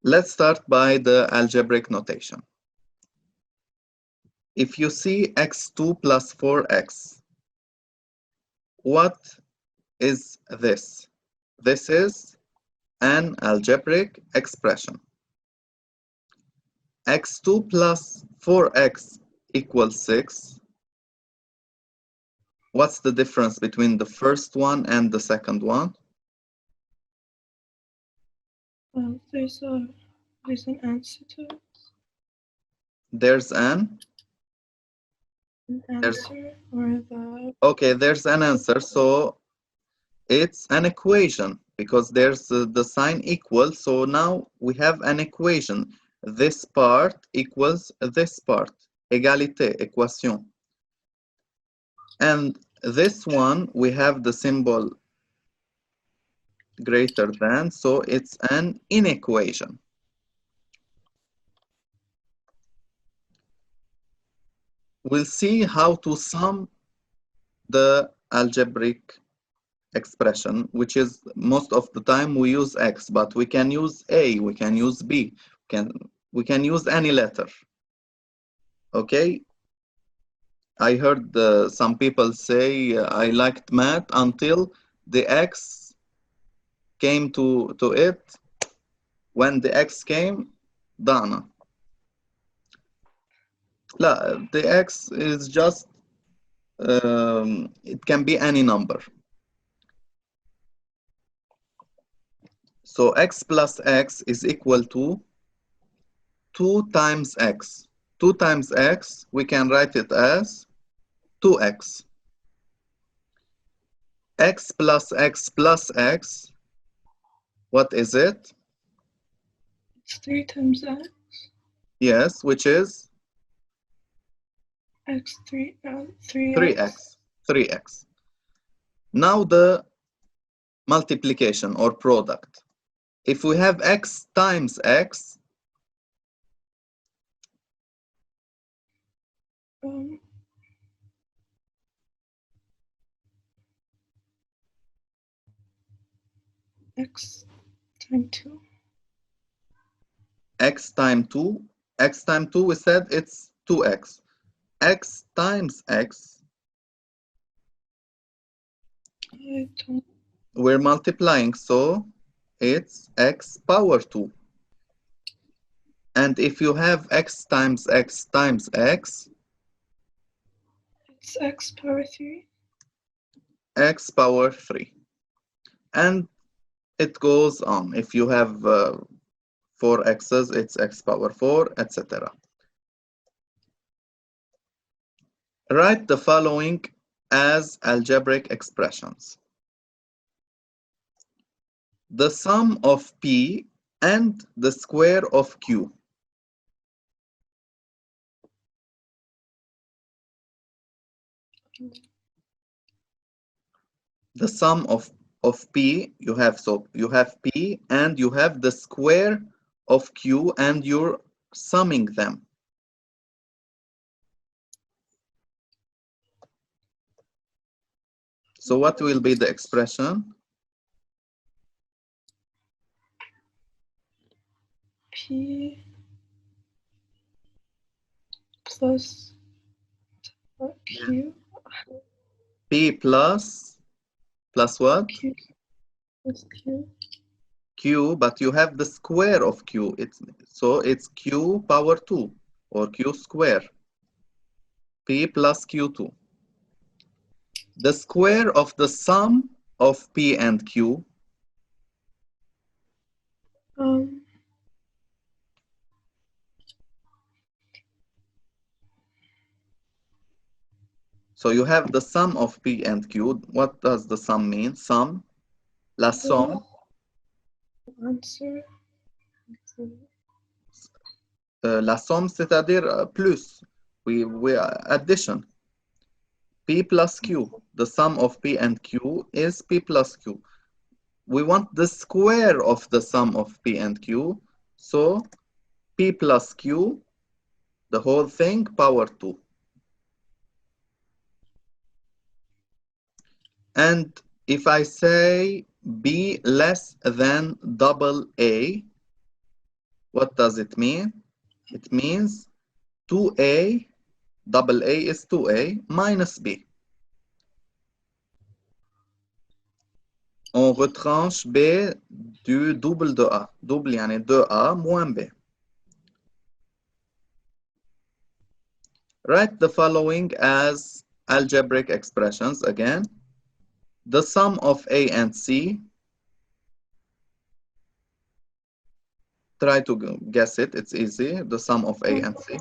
Let's start by the algebraic notation. If you see x2 plus 4x, what is this? This is an algebraic expression. x2 plus 4x equals 6. What's the difference between the first one and the second one? There's an answer to it. There's an answer or the... Okay, there's an answer. So it's an equation because there's the sign equal. So now we have an equation. This part equals this part. Égalité, équation. And this one, we have the symbol greater than, so it's an inequation. We'll see how to sum the algebraic expression, which is most of the time we use x, but we can use a, we can use b, we can use any letter. Okay, I heard some people say I liked math until the x came to it. When the x came, done. The x is just it can be any number. So x plus x is equal to 2 times x. 2 times x, we can write it as 2x. X plus x plus x, what is it? It's 3 times x. Yes, which is? X3, 3x. 3x. Now the multiplication or product. If we have x times x, x times 2. X times 2. X times 2, we said it's 2x. X times x, we're multiplying, so it's x power 2. And if you have x times x times x, it's x power 3. X power 3. And it goes on. If you have 4 x's, it's x power 4, etc. Write the following as algebraic expressions. The sum of p and the square of q. The sum of p, you have p and you have the square of q and you're summing them. So what will be the expression? P plus q. P plus what? Q plus q. Q, but you have the square of q. So it's q power 2 or q square. P plus q2. The square of the sum of p and q. So you have the sum of p and q. What does the sum mean? Sum. La somme. Answer. La somme, c'est-à-dire plus. We addition. P plus q. The sum of p and q is p plus q. We want the square of the sum of p and q. So p plus q, the whole thing, power 2. And if I say b less than double a, What does it mean? It means 2a, double A is 2a minus b. On retranche b du double de a. Double يعني 2a moins b. Write the following as algebraic expressions again. The sum of a and c. Try to guess it, it's easy. The sum of a and c.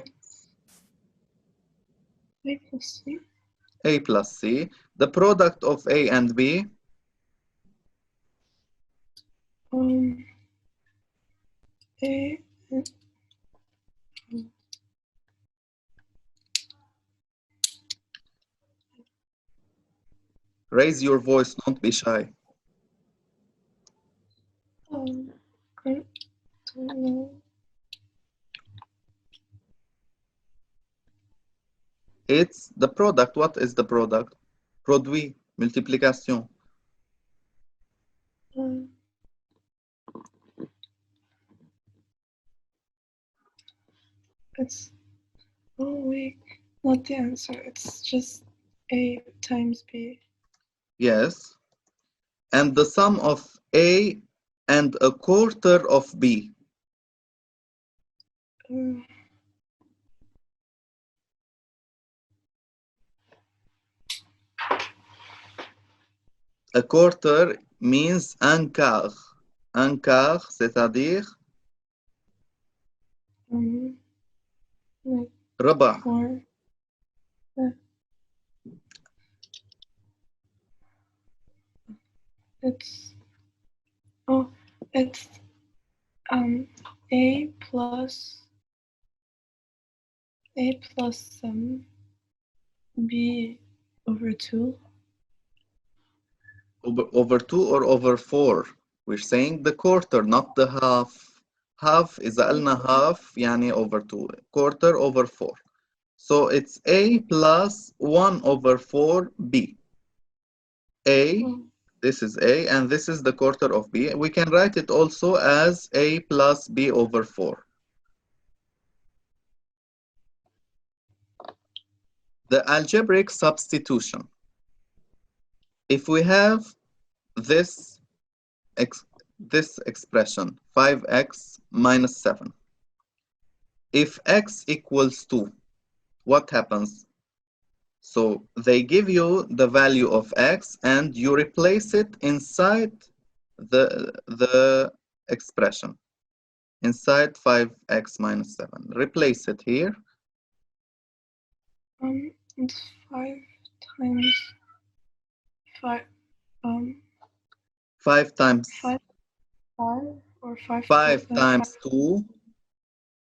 A plus C. A plus c. The product of a and b. A and Raise your voice, don't be shy. I don't know. It's the product. What is the product? Produit, multiplication. It's wait, not the answer. It's just A times B. Yes. And the sum of A and a quarter of B. A quarter means un quart. Un quart, c'est-à-dire Like ربع. 4. It's it's A plus B over 2. Over 2 or over 4? We're saying the quarter, not the half. Half إذا قلنا half يعني over 2. Quarter over 4. So it's A plus 1 over 4 B. A, this is A, and this is the quarter of B. We can write it also as A plus B over 4. The algebraic substitution. If we have this expression, 5x minus 7. If x equals 2, what happens? So they give you the value of x and you replace it inside the expression, inside 5x minus 7. Replace it here. It's 5 times 5. 5 times 5 or 5. 5 times 2.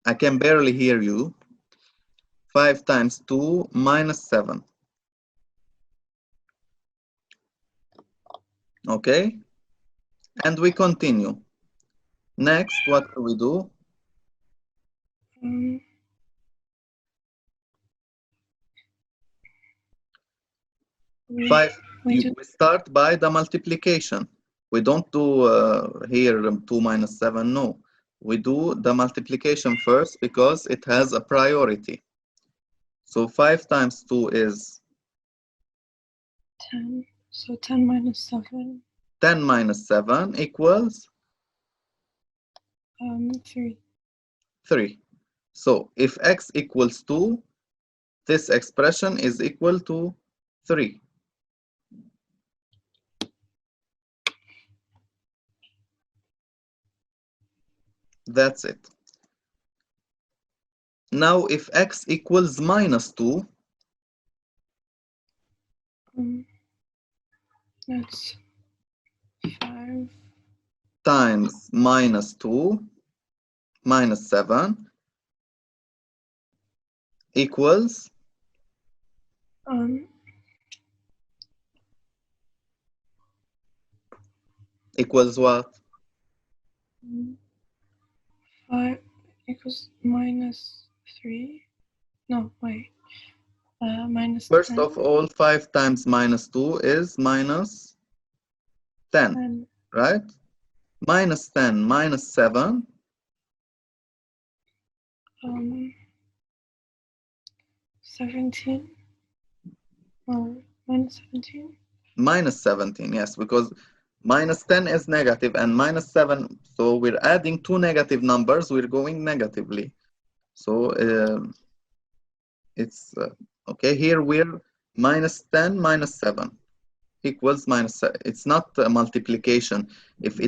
I can barely hear you. 5 times 2 minus 7. Okay? And we continue. Next, what do we do? We start by the multiplication. We don't do here 2 minus 7, no. We do the multiplication first because it has a priority. So 5 times 2 is 10. So 10 minus 7. 10 minus 7 equals 3. 3. So if x equals 2, this expression is equal to 3. That's it. Now if x equals minus 2, that's 5 times minus 2 minus 7 equals equals what? 5 equals minus 3. No, wait. Minus First 10. of all, 5 times minus 2 is minus 10, right? Minus 10 minus 7 17 or minus 17. Minus 17, yes, because minus 10 is negative and minus 7, so we're adding two negative numbers, we're going negatively. So it's okay, here we're minus 10 minus 7 equals minus 7. It's not a multiplication. If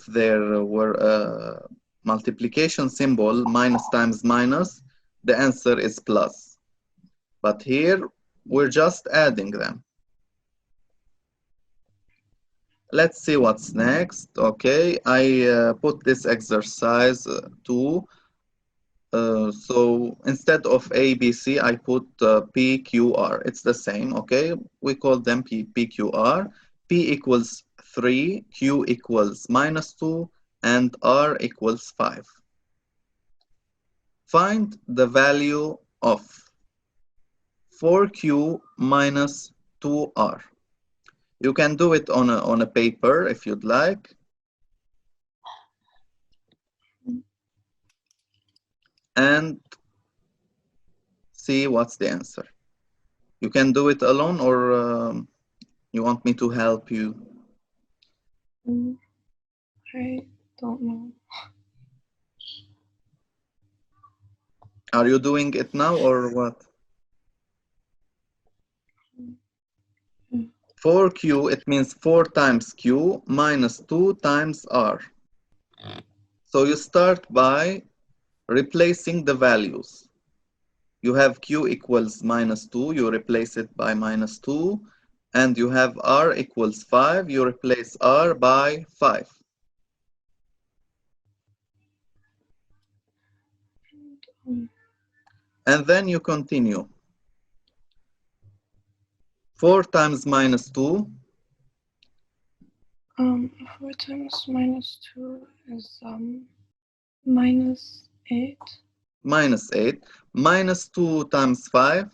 there were a multiplication symbol, minus times minus, the answer is plus. But here we're just adding them. Let's see what's next. Okay, I put this exercise 2. So instead of A, B, C, I put P, Q, R. It's the same, okay? We call them P, Q, R. P equals 3, Q equals minus 2, and R equals 5. Find the value of 4Q minus 2R. You can do it on a paper if you'd like. And see what's the answer. You can do it alone, or you want me to help you? I don't know. Are you doing it now or what? 4Q, it means 4 times Q minus 2 times R. So you start by replacing the values. You have Q equals minus 2, you replace it by minus 2. And you have R equals 5, you replace R by 5. And then you continue. 4 times minus 2. 4 times minus 2 is minus 8. Minus 8. Minus 2 times 5.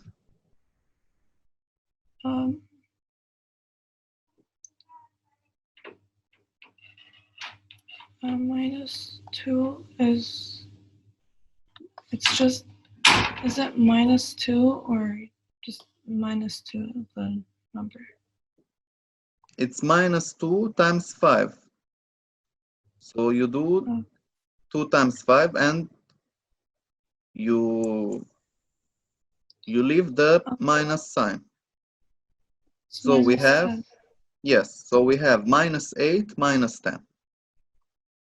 Minus 2 is, it's just, is it minus 2 or just minus 2, the number? It's minus 2 times 5. So you do 2 times 5 and you leave the minus sign. So we have, 10. yes, so we have minus 8 minus 10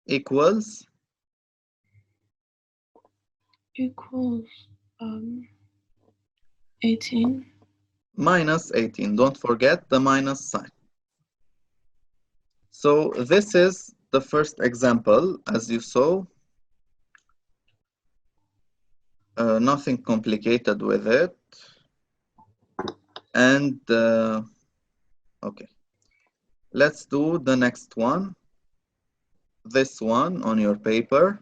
equals? Equals 18. Minus 18. Don't forget the minus sign. So this is the first example, as you saw. Nothing complicated with it. And okay, let's do the next one. This one on your paper.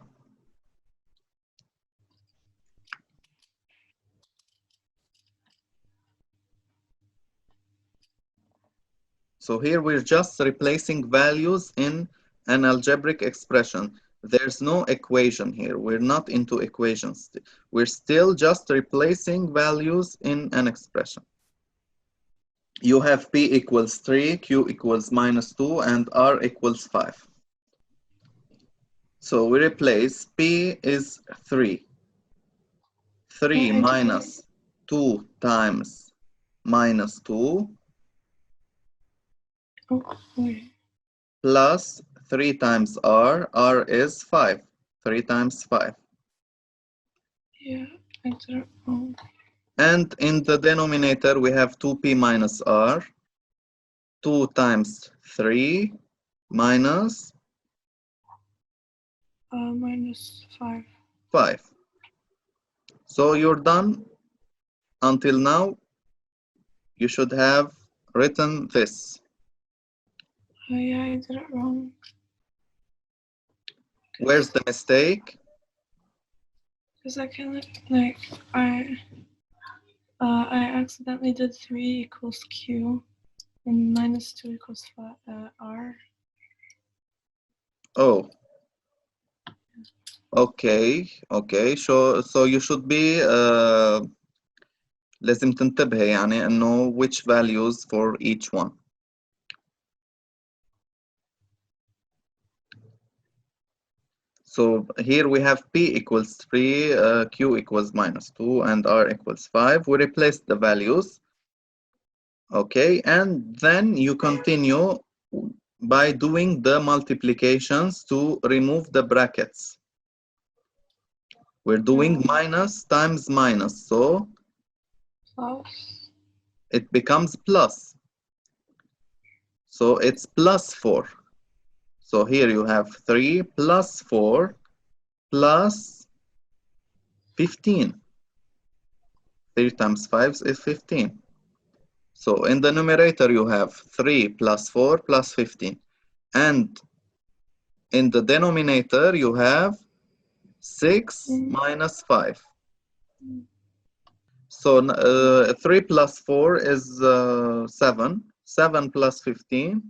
So here we're just replacing values in an algebraic expression. There's no equation here. We're not into equations. We're still just replacing values in an expression. You have P equals 3, Q equals minus 2, and R equals 5. So we replace P is 3. 3 minus 2 times minus 2 plus 3 times R. R is 5. 3 times 5. Yeah, I did it wrong. And in the denominator, we have 2P minus R. 2 times 3 minus? Minus 5. 5. So you're done. Until now, you should have written this. Oh yeah, I did it wrong. Where's the mistake? Because I can like I accidentally did 3 equals Q and minus 2 equals 5, R. Oh. Okay, okay. So you should be لازم تنتبه يعني إنه which values for each one. So here we have P equals 3, Q equals -2, and R equals 5. We replace the values. Okay, and then you continue by doing the multiplications to remove the brackets. We're doing minus times minus, so Plus. it becomes plus. So it's +4. So here you have 3 plus 4 plus 15. 3 times 5 is 15. So in the numerator you have 3 plus 4 plus 15. And in the denominator you have 6 minus 5. So 3 plus 4 is 7. 7 plus 15.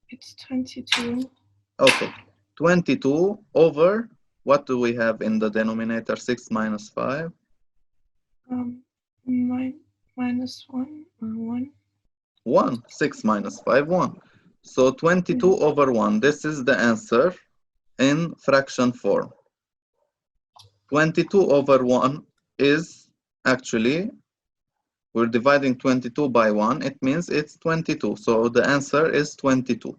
It's 22. Okay. 22 over, what do we have in the denominator? 6 minus 5. Minus 1 or 1. 1. 6 minus 5, 1. So 22 over 1. This is the answer in fraction form. 22 over 1 is actually, we're dividing 22 by 1. It means it's 22. So the answer is 22.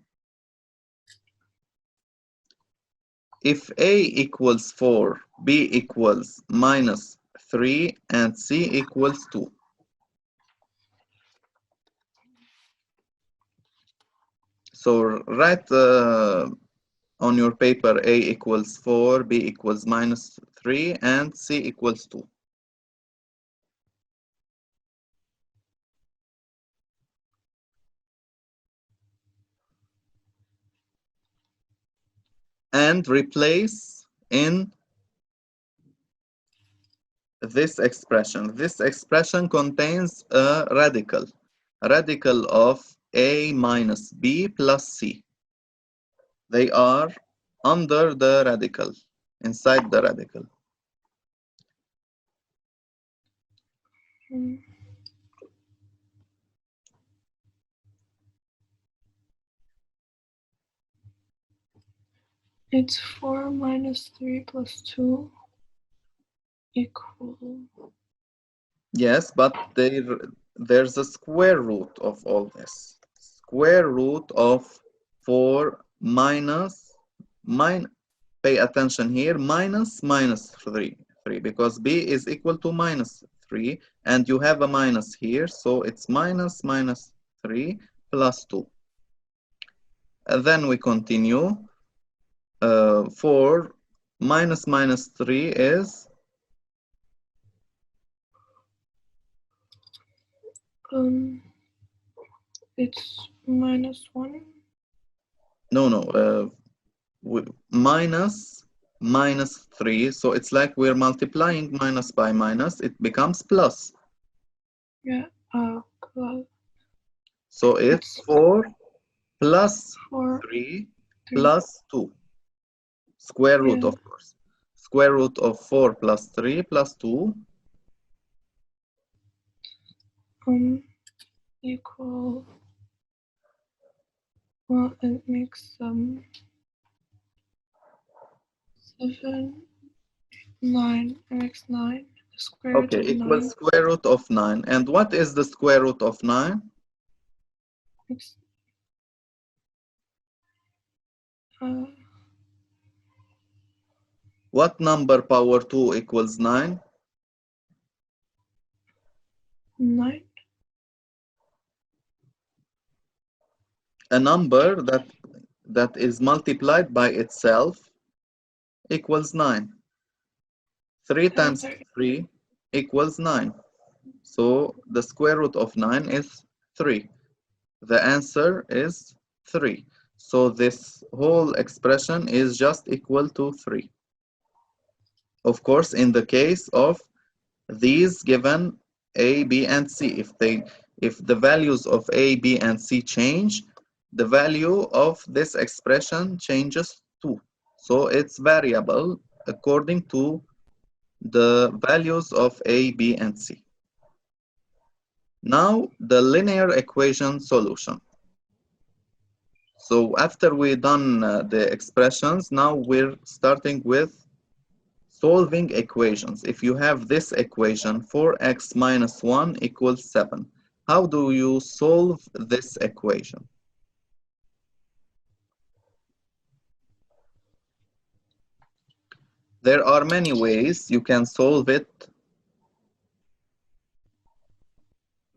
If A equals 4, B equals -3, and C equals 2. So write on your paper A equals 4, B equals -3, and C equals 2. And replace in this expression. This expression contains a radical of A minus B plus C. They are under the radical, inside the radical. It's 4 minus 3 plus 2 equal. Yes, but there's a square root of all this. Square root of 4 pay attention here, minus 3, because B is equal to -3, and you have a minus here, so it's -3 plus 2. And then we continue. 4 minus -3 is? It's -1. No, -3, so it's like we're multiplying minus by minus, it becomes plus. Yeah, plus. So it's 4 plus 4 3 plus 2. Square root, yeah. of course. Square root of 4 plus 3 plus 2. Equal. Well, it makes 7, 9. It makes 9. The square root of 9. Equals square root of 9. And what is the square root of 9? It's what number power 2 equals 9? 9. A number that is multiplied by itself equals 9. 3 times 3 equals 9. So the square root of 9 is 3. The answer is 3. So this whole expression is just equal to 3. Of course, in the case of these given A, B, and C, if the values of A, B, and C change, the value of this expression changes too. So it's variable according to the values of A, B, and C. Now the linear equation solution. So after we done the expressions, now we're starting with solving equations. If you have this equation, 4x minus 1 equals 7. How do you solve this equation? There are many ways you can solve it,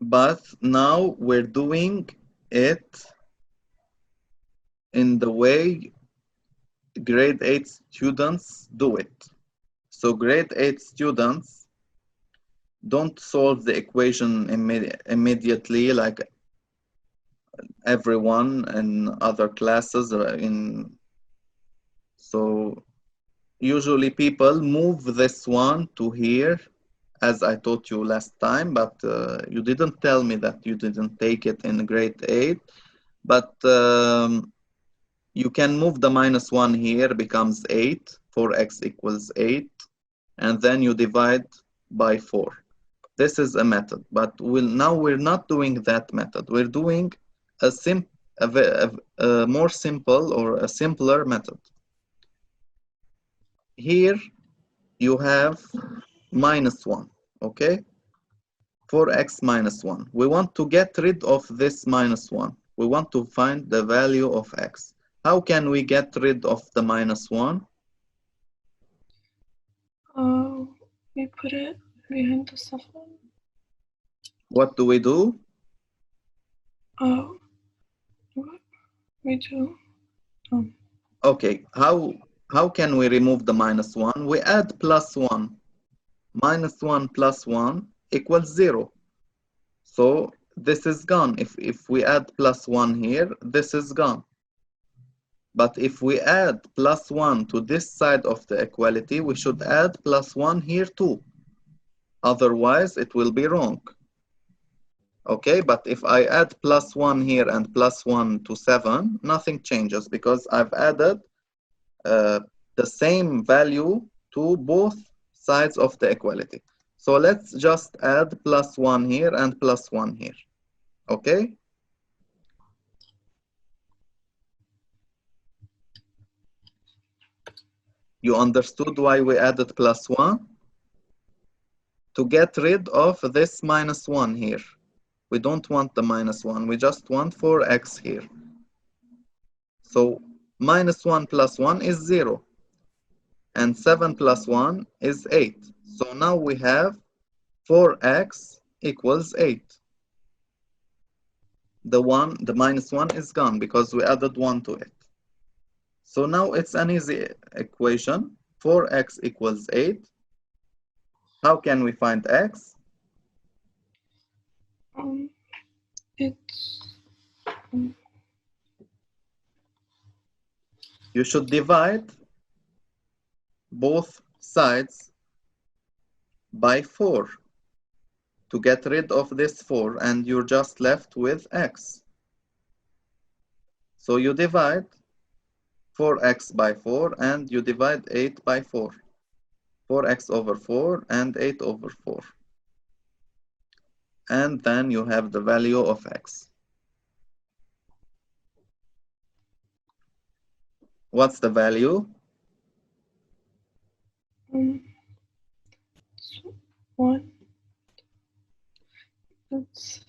but now we're doing it in the way grade 8 students do it. So grade 8 students don't solve the equation immediately like everyone in other classes. So usually people move this one to here, as I taught you last time, but you didn't tell me that you didn't take it in grade 8. But you can move the minus 1 here, becomes 8. 4x equals 8. And then you divide by 4. This is a method, but now we're not doing that method. We're doing a more simple or a simpler method. Here you have minus 1, okay? 4x minus 1. We want to get rid of this minus 1. We want to find the value of x. How can we get rid of the minus 1? We put it behind the 7. What do we do? What we do? Okay, how can we remove the minus 1? We add plus 1. Minus 1 plus 1 equals 0. So this is gone. If we add plus 1 here, this is gone. But if we add plus 1 to this side of the equality, we should add plus 1 here too. Otherwise, it will be wrong. Okay, but if I add plus 1 here and plus 1 to 7, nothing changes because I've added the same value to both sides of the equality. So let's just add plus 1 here and plus 1 here. Okay? You understood why we added plus 1? To get rid of this minus 1 here. We don't want the minus 1. We just want 4x here. So minus 1 plus 1 is 0. And 7 plus 1 is 8. So now we have 4x equals 8. The minus 1 is gone because we added 1 to it. So now it's an easy equation. 4x equals 8. How can we find x? You should divide both sides by 4 to get rid of this 4, and you're just left with x. So you divide 4x by 4 and you divide 8 by 4. 4x over 4 and 8 over 4. And then you have the value of x. What's the value? 1. It's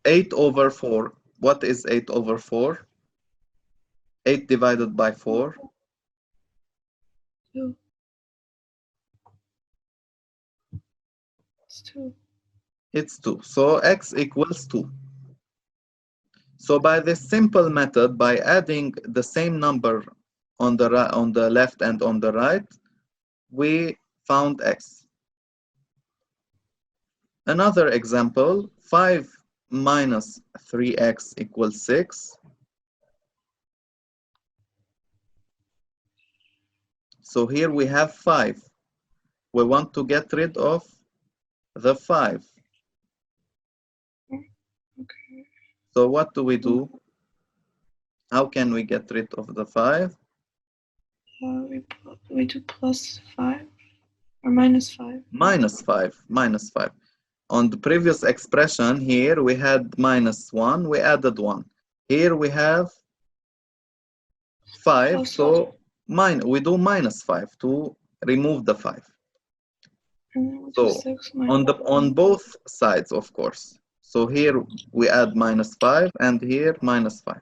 8 over 4. What is 8 over 4? 8 divided by 4? 2. It's 2. It's 2. So x equals 2. So by this simple method, by adding the same number on the left and on the right, we found x. Another example, 5 minus 3x equals 6. So here we have 5. We want to get rid of the 5. So what do we do? How can we get rid of the 5? We do plus 5 or minus 5. Minus 5. Minus 5. On the previous expression here, we had minus 1. We added 1. Here we have 5. Plus So we do minus 5 to remove the 5. And then we'll So do 6 minus on both sides, of course. So here we add minus 5 and here minus 5.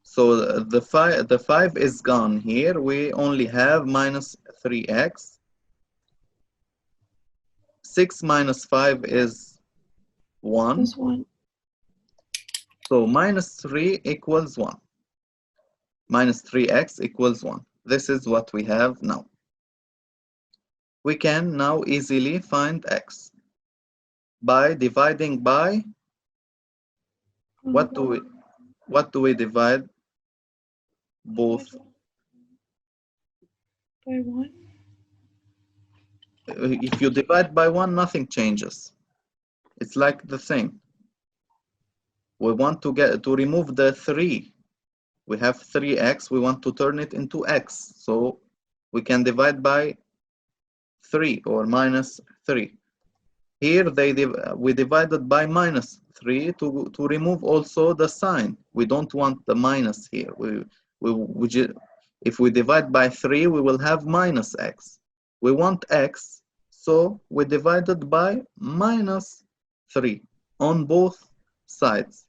So the 5 is gone here. We only have minus 3x. 6 minus 5 is 1. plus 1. So minus 3 equals 1. Minus 3x equals 1. This is what we have now. We can now easily find x by dividing by what do we divide both? By 1. If you divide by 1, nothing changes. It's like the same. We want to remove the 3. We have 3x. We want to turn it into x. So we can divide by 3 or minus 3. Here we divided by minus 3 to remove also the sign. We don't want the minus here. If we divide by 3, we will have minus x. We want x, so we divided by minus 3 on both sides.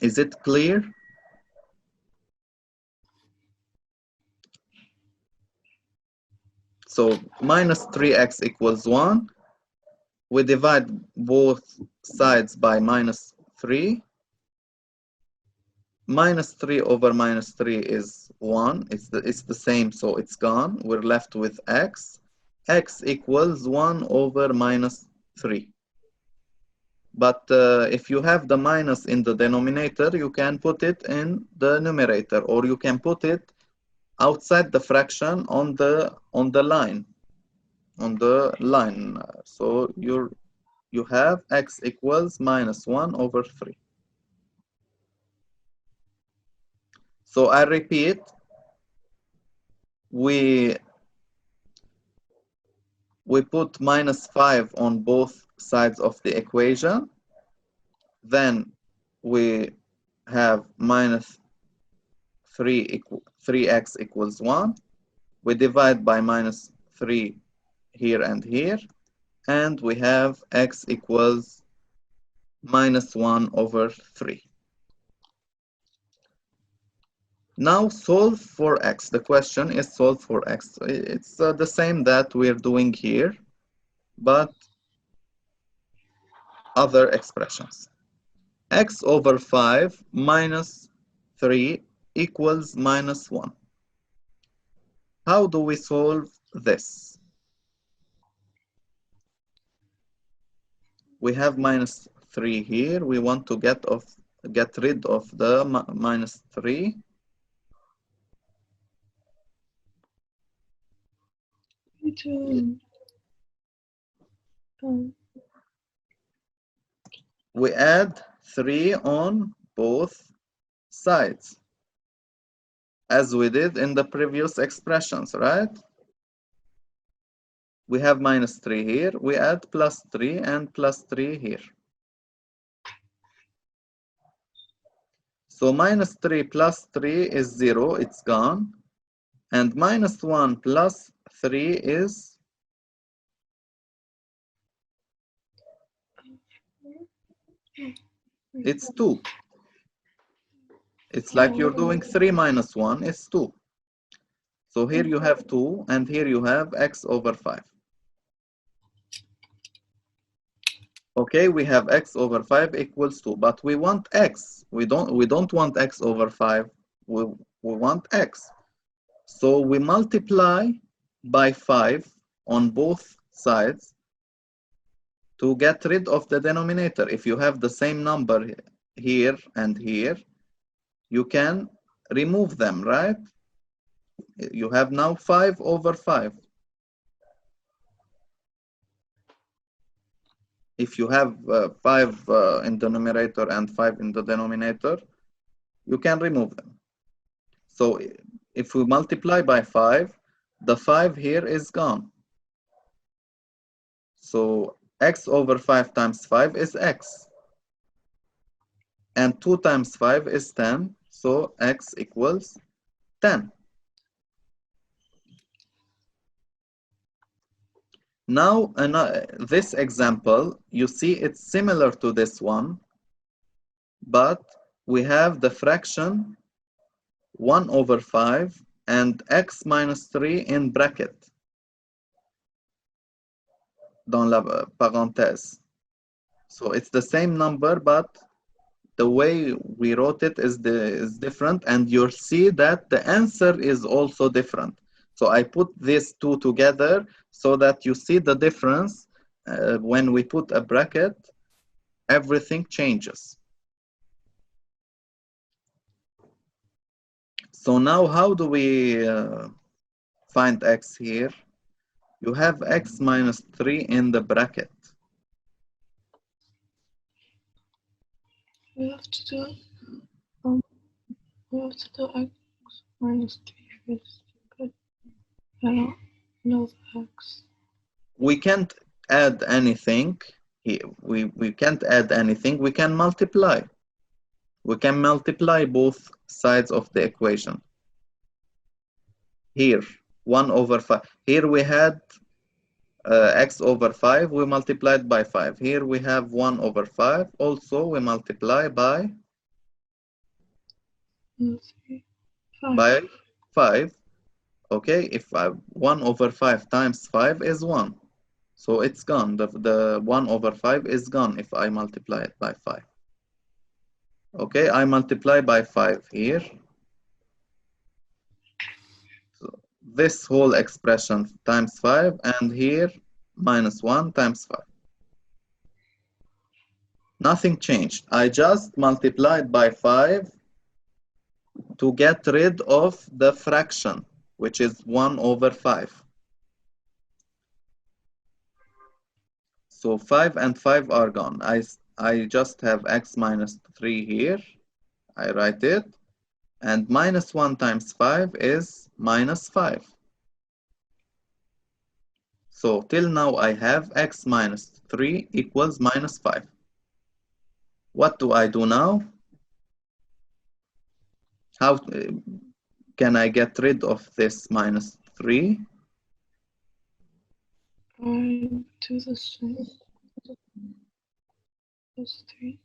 Is it clear? So minus 3x equals 1. We divide both sides by minus 3. Minus 3 over minus 3 is 1. It's the same, so it's gone. We're left with x. X equals 1 over minus 3. But if you have the minus in the denominator, you can put it in the numerator, or you can put it outside the fraction on the line. So you have x equals minus 1 over 3. So I repeat, we put minus 5 on both sides of the equation. Then we have minus 3x equals 1. We divide by minus 3 here and here. And we have x equals minus 1 over 3. Now solve for x. The question is solve for x. It's the same that we're doing here, but other expressions. X over 5 minus 3 equals minus 1. How do we solve this? We have minus 3 here. We want to get rid of the minus 3. We add 3 on both sides, as we did in the previous expressions, right? We have minus 3 here. We add plus 3 and plus 3 here. So minus 3 plus 3 is 0. It's gone. And minus 1 plus 3 is it's 2. It's like you're doing 3 minus 1 is 2. So here you have 2, and here you have x over 5. Okay, we have x over 5 equals 2, but we want x. We don't want x over 5. We want x. So we multiply by 5 on both sides to get rid of the denominator. If you have the same number here and here, you can remove them, right? You have now 5 over 5. If you have 5 in the numerator and 5 in the denominator, you can remove them. So if we multiply by 5, the 5 here is gone. So x over 5 times 5 is x. And 2 times 5 is 10. So x equals 10. Now, this example, you see it's similar to this one, but we have the fraction 1 over 5 and x minus 3 in bracket, dans la parenthèse. So it's the same number, but the way we wrote it is different, and you'll see that the answer is also different. So I put these two together so that you see the difference. When we put a bracket, everything changes. So now how do we find x here? You have x minus 3 in the bracket. We have to do x minus 3 first. But I don't know the x. We can't add anything. We can't add anything. We can multiply. We can multiply both sides of the equation. Here, 1 over 5. Here we had x over 5. We multiplied by 5. Here we have 1 over 5. Also, we multiply by 5. Okay, if 1 over 5 times 5 is 1. So it's gone. The 1 over 5 is gone if I multiply it by 5. Okay, I multiply by 5 here. So this whole expression times 5, and here minus 1 times 5. Nothing changed. I just multiplied by 5 to get rid of the fraction, which is 1 over 5. So 5 and 5 are gone. I just have x minus 3 here. I write it. And minus 1 times 5 is minus 5. So till now I have x minus 3 equals minus 5. What do I do now? How can I get rid of this minus 3? I do the same. Plus 3.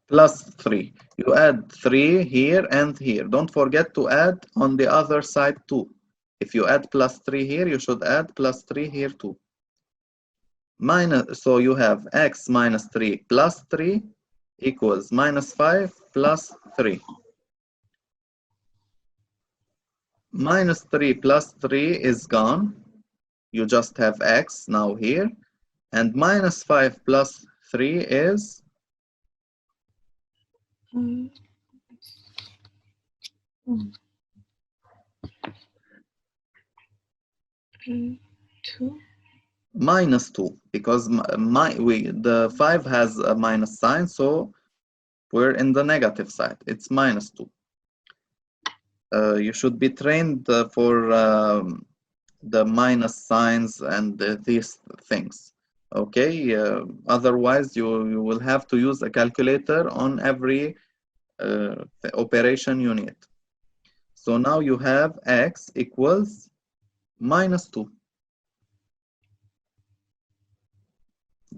Plus 3. You add 3 here and here. Don't forget to add on the other side too. If you add plus 3 here, you should add plus 3 here too. So you have x minus 3 plus 3 equals minus 5 plus 3. Minus 3 plus 3 is gone. You just have x now here. And minus 5 plus 3 is 2. minus 2, because the 5 has a minus sign, so we're in the negative side. It's minus 2. You should be trained for the minus signs and these things. Okay, otherwise you will have to use a calculator on every operation you need. So now you have x equals minus 2.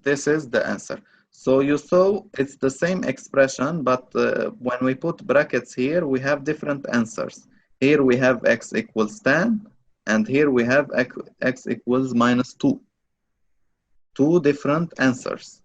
This is the answer. So you saw it's the same expression, but when we put brackets here, we have different answers. Here we have x equals 10, and here we have x equals minus 2. Two different answers.